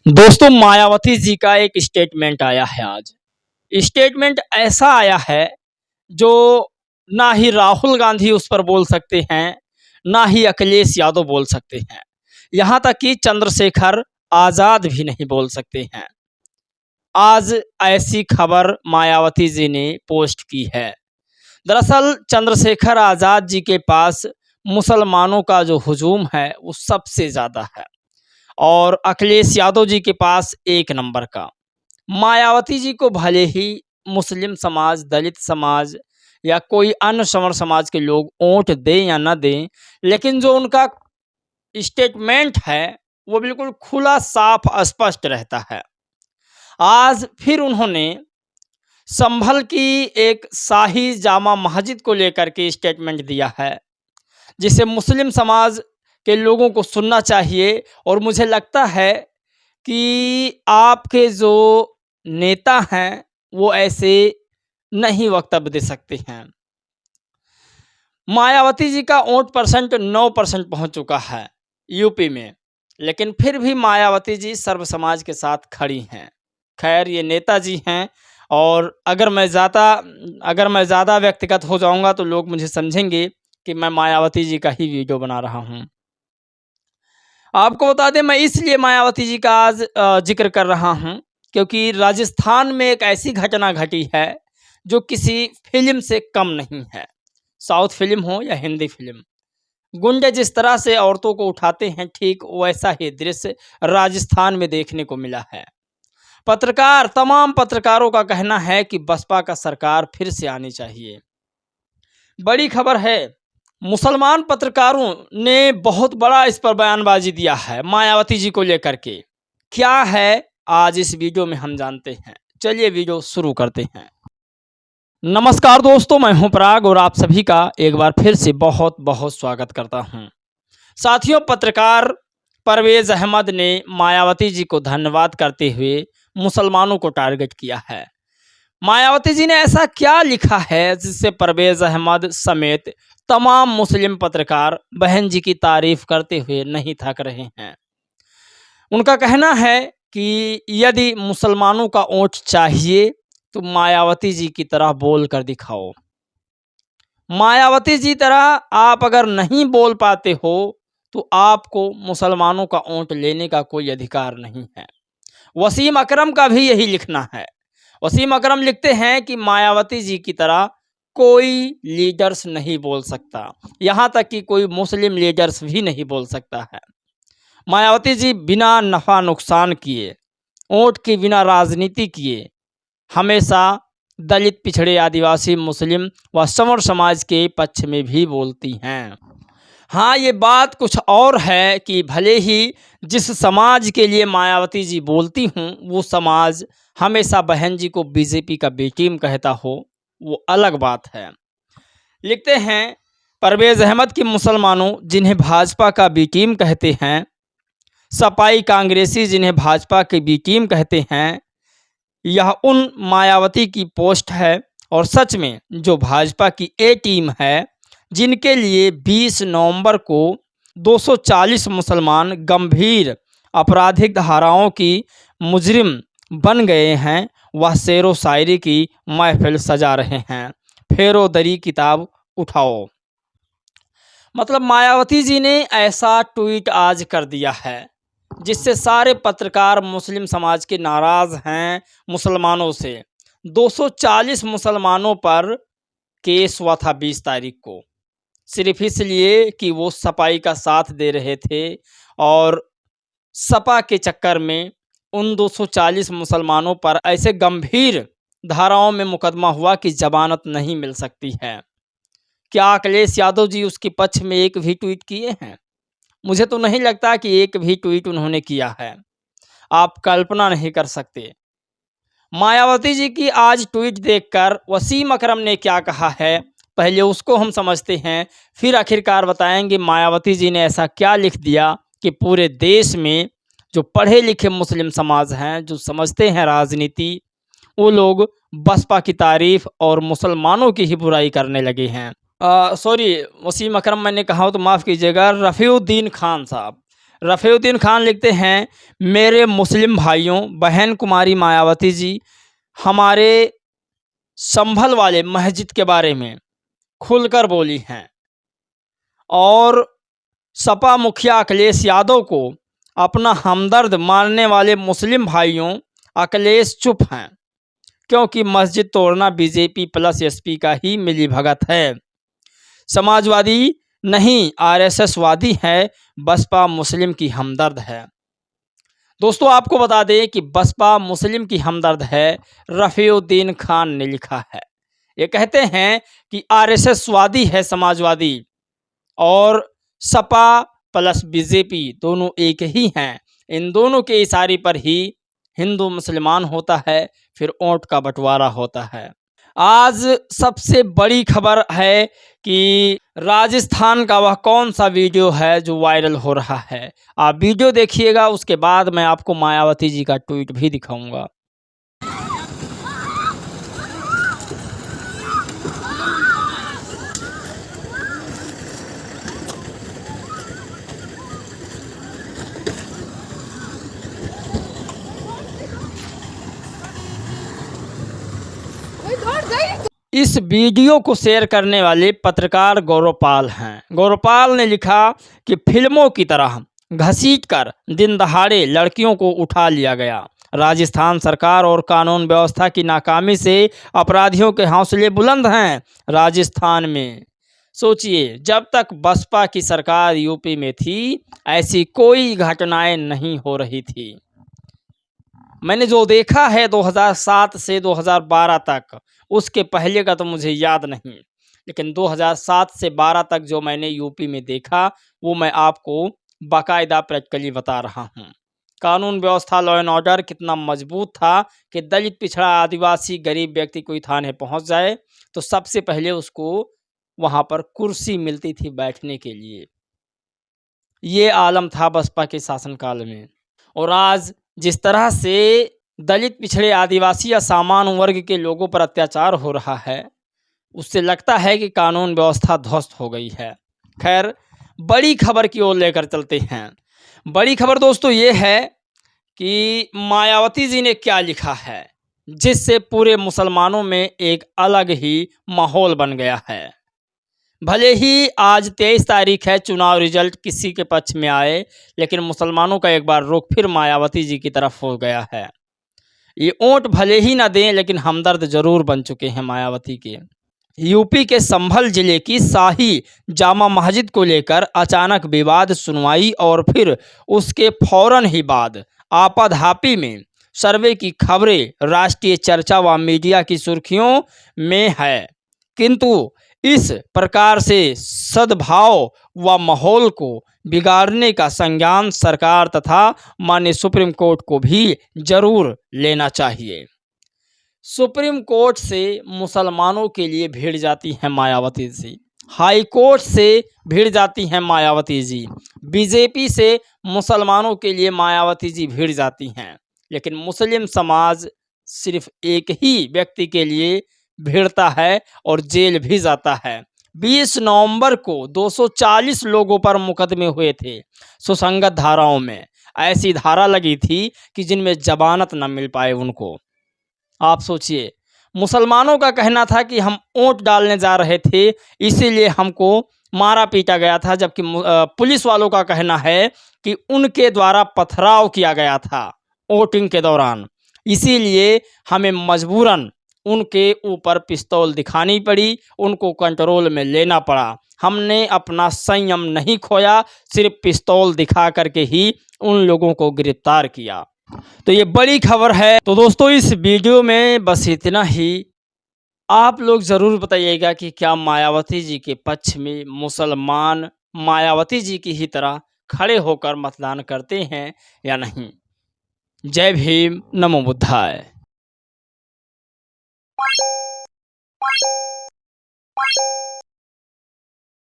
दोस्तों, मायावती जी का एक स्टेटमेंट आया है आज। स्टेटमेंट ऐसा आया है जो ना ही राहुल गांधी उस पर बोल सकते हैं, ना ही अखिलेश यादव बोल सकते हैं। यहाँ तक कि चंद्रशेखर आज़ाद भी नहीं बोल सकते हैं। आज ऐसी खबर मायावती जी ने पोस्ट की है। दरअसल चंद्रशेखर आज़ाद जी के पास मुसलमानों का जो हुजूम है वो सबसे ज़्यादा है और अखिलेश यादव जी के पास एक नंबर का। मायावती जी को भले ही मुस्लिम समाज, दलित समाज या कोई अन्य सवर्ण समाज के लोग वोट दें या न दें, लेकिन जो उनका स्टेटमेंट है वो बिल्कुल खुला, साफ, स्पष्ट रहता है। आज फिर उन्होंने संभल की एक शाही जामा मस्जिद को लेकर के स्टेटमेंट दिया है, जिसे मुस्लिम समाज के लोगों को सुनना चाहिए। और मुझे लगता है कि आपके जो नेता हैं वो ऐसे नहीं वक्तव्य दे सकते हैं। मायावती जी का वोट परसेंट 9% पहुंच चुका है यूपी में, लेकिन फिर भी मायावती जी सर्व समाज के साथ खड़ी हैं। खैर, ये नेताजी हैं और अगर मैं ज़्यादा व्यक्तिगत हो जाऊंगा तो लोग मुझे समझेंगे कि मैं मायावती जी का ही वीडियो बना रहा हूं। आपको बता दें, मैं इसलिए मायावती जी का आज जिक्र कर रहा हूं क्योंकि राजस्थान में एक ऐसी घटना घटी है जो किसी फिल्म से कम नहीं है। साउथ फिल्म हो या हिंदी फिल्म, गुंडे जिस तरह से औरतों को उठाते हैं, ठीक वैसा ही दृश्य राजस्थान में देखने को मिला है। तमाम पत्रकारों का कहना है कि बसपा का सरकार फिर से आनी चाहिए। बड़ी खबर है, मुसलमान पत्रकारों ने बहुत बड़ा इस पर बयानबाजी दिया है मायावती जी को लेकर के। क्या है आज इस वीडियो में हम जानते हैं। चलिए वीडियो शुरू करते हैं। नमस्कार दोस्तों, मैं हूं पराग और आप सभी का एक बार फिर से बहुत बहुत स्वागत करता हूं। साथियों, पत्रकार परवेज अहमद ने मायावती जी को धन्यवाद करते हुए मुसलमानों को टारगेट किया है। मायावती जी ने ऐसा क्या लिखा है जिससे परवेज अहमद समेत तमाम मुस्लिम पत्रकार बहन जी की तारीफ करते हुए नहीं थक रहे हैं। उनका कहना है कि यदि मुसलमानों का वोट चाहिए तो मायावती जी की तरह बोल कर दिखाओ। मायावती जी तरह आप अगर नहीं बोल पाते हो तो आपको मुसलमानों का वोट लेने का कोई अधिकार नहीं है। वसीम अकरम का भी यही लिखना है। वसीम अकरम लिखते हैं कि मायावती जी की तरह कोई लीडर्स नहीं बोल सकता, यहाँ तक कि कोई मुस्लिम लीडर्स भी नहीं बोल सकता है। मायावती जी बिना नफ़ा नुकसान किए, वोट की बिना राजनीति किए, हमेशा दलित, पिछड़े, आदिवासी, मुस्लिम व सवर्ण समाज के पक्ष में भी बोलती हैं। हाँ, ये बात कुछ और है कि भले ही जिस समाज के लिए मायावती जी बोलती हूँ वो समाज हमेशा बहन जी को बीजेपी का बी टीम कहता हो, वो अलग बात है। लिखते हैं परवेज अहमद कि मुसलमानों जिन्हें भाजपा का बी टीम कहते हैं, सपाई कांग्रेसी जिन्हें भाजपा के बी टीम कहते हैं, यह उन मायावती की पोस्ट है और सच में जो भाजपा की ए टीम है, जिनके लिए 20 नवंबर को 240 मुसलमान गंभीर आपराधिक धाराओं की मुजरिम बन गए हैं, वह शेरो शायरी की महफिल सजा रहे हैं। फेरो दरी किताब उठाओ। मतलब मायावती जी ने ऐसा ट्वीट आज कर दिया है जिससे सारे पत्रकार मुस्लिम समाज के नाराज़ हैं मुसलमानों से। 240 मुसलमानों पर केस हुआ था 20 तारीख को, सिर्फ इसलिए कि वो सपाई का साथ दे रहे थे और सपा के चक्कर में उन 240 मुसलमानों पर ऐसे गंभीर धाराओं में मुकदमा हुआ कि जमानत नहीं मिल सकती है। क्या अखिलेश यादव जी उसके पक्ष में एक भी ट्वीट किए हैं? मुझे तो नहीं लगता कि एक भी ट्वीट उन्होंने किया है। आप कल्पना नहीं कर सकते। मायावती जी की आज ट्वीट देखकर वसीम अकरम ने क्या कहा है, पहले उसको हम समझते हैं, फिर आखिरकार बताएंगे मायावती जी ने ऐसा क्या लिख दिया कि पूरे देश में जो पढ़े लिखे मुस्लिम समाज हैं, जो समझते हैं राजनीति, वो लोग बसपा की तारीफ और मुसलमानों की ही बुराई करने लगे हैं। सॉरी वसीम अकरम, मैंने कहा हो तो माफ़ कीजिएगा, रफ़ीउद्दीन खान साहब। रफ़ीउद्दीन खान लिखते हैं, मेरे मुस्लिम भाइयों, बहन कुमारी मायावती जी हमारे संभल वाले मस्जिद के बारे में खुलकर बोली हैं और सपा मुखिया अखिलेश यादव को अपना हमदर्द मानने वाले मुस्लिम भाइयों अखिलेश चुप हैं, क्योंकि मस्जिद तोड़ना बीजेपी प्लस एसपी का ही मिलीभगत है। समाजवादी नहीं आरएसएस वादी है, बसपा मुस्लिम की हमदर्द है। दोस्तों आपको बता दें कि बसपा मुस्लिम की हमदर्द है, रफ़ीउद्दीन खान ने लिखा है। ये कहते हैं कि आरएसएस वादी है समाजवादी और सपा प्लस बीजेपी दोनों एक ही हैं। इन दोनों के इशारे पर ही हिंदू मुसलमान होता है, फिर वोट का बंटवारा होता है। आज सबसे बड़ी खबर है कि राजस्थान का वह कौन सा वीडियो है जो वायरल हो रहा है। आप वीडियो देखिएगा, उसके बाद मैं आपको मायावती जी का ट्वीट भी दिखाऊंगा। इस वीडियो को शेयर करने वाले पत्रकार गौरवपाल हैं। गौरवपाल ने लिखा कि फिल्मों की तरह घसीटकर दिन दहाड़े लड़कियों को उठा लिया गया। राजस्थान सरकार और कानून व्यवस्था की नाकामी से अपराधियों के हौसले बुलंद हैं। राजस्थान में सोचिए, जब तक बसपा की सरकार यूपी में थी, ऐसी कोई घटनाएं नहीं हो रही थी। मैंने जो देखा है 2007 से 2012 तक, उसके पहले का तो मुझे याद नहीं, लेकिन 2007 से 12 तक जो मैंने यूपी में देखा वो मैं आपको बाकायदा प्रैक्टिकली बता रहा हूँ। कानून व्यवस्था, लॉ एंड ऑर्डर कितना मजबूत था कि दलित, पिछड़ा, आदिवासी, गरीब व्यक्ति कोई थाने पहुँच जाए तो सबसे पहले उसको वहाँ पर कुर्सी मिलती थी बैठने के लिए। ये आलम था बसपा के शासनकाल में। और आज जिस तरह से दलित, पिछड़े, आदिवासी या सामान्य वर्ग के लोगों पर अत्याचार हो रहा है, उससे लगता है कि कानून व्यवस्था ध्वस्त हो गई है। खैर, बड़ी खबर की ओर लेकर चलते हैं। बड़ी खबर दोस्तों ये है कि मायावती जी ने क्या लिखा है, जिससे पूरे मुसलमानों में एक अलग ही माहौल बन गया है। भले ही आज 23 तारीख है, चुनाव रिजल्ट किसी के पक्ष में आए, लेकिन मुसलमानों का एक बार रुख फिर मायावती जी की तरफ हो गया है। ये वोट भले ही ना दें, लेकिन हमदर्द जरूर बन चुके हैं मायावती के। यूपी के संभल जिले की शाही जामा मस्जिद को लेकर अचानक विवाद, सुनवाई और फिर उसके फौरन ही बाद आपाधापी में सर्वे की खबरें राष्ट्रीय चर्चा व मीडिया की सुर्खियों में है। किंतु इस प्रकार से सद्भाव व माहौल को बिगाड़ने का संज्ञान सरकार तथा माननीय सुप्रीम कोर्ट को भी जरूर लेना चाहिए। सुप्रीम कोर्ट से मुसलमानों के लिए भिड़ जाती हैं मायावती जी, हाई कोर्ट से भिड़ जाती हैं मायावती जी, बीजेपी से मुसलमानों के लिए मायावती जी भिड़ जाती हैं, लेकिन मुस्लिम समाज सिर्फ एक ही व्यक्ति के लिए भिड़ता है और जेल भी जाता है। 20 नवंबर को 240 लोगों पर मुकदमे हुए थे सुसंगत धाराओं में। ऐसी धारा लगी थी कि जिनमें जमानत न मिल पाए उनको। आप सोचिए, मुसलमानों का कहना था कि हम वोट डालने जा रहे थे, इसीलिए हमको मारा पीटा गया था, जबकि पुलिस वालों का कहना है कि उनके द्वारा पथराव किया गया था वोटिंग के दौरान, इसीलिए हमें मजबूरन उनके ऊपर पिस्तौल दिखानी पड़ी, उनको कंट्रोल में लेना पड़ा। हमने अपना संयम नहीं खोया, सिर्फ पिस्तौल दिखा करके ही उन लोगों को गिरफ्तार किया। तो ये बड़ी खबर है। तो दोस्तों इस वीडियो में बस इतना ही। आप लोग ज़रूर बताइएगा कि क्या मायावती जी के पक्ष में मुसलमान मायावती जी की ही तरह खड़े होकर मतदान करते हैं या नहीं। जय भीम, नमो बुद्धाय।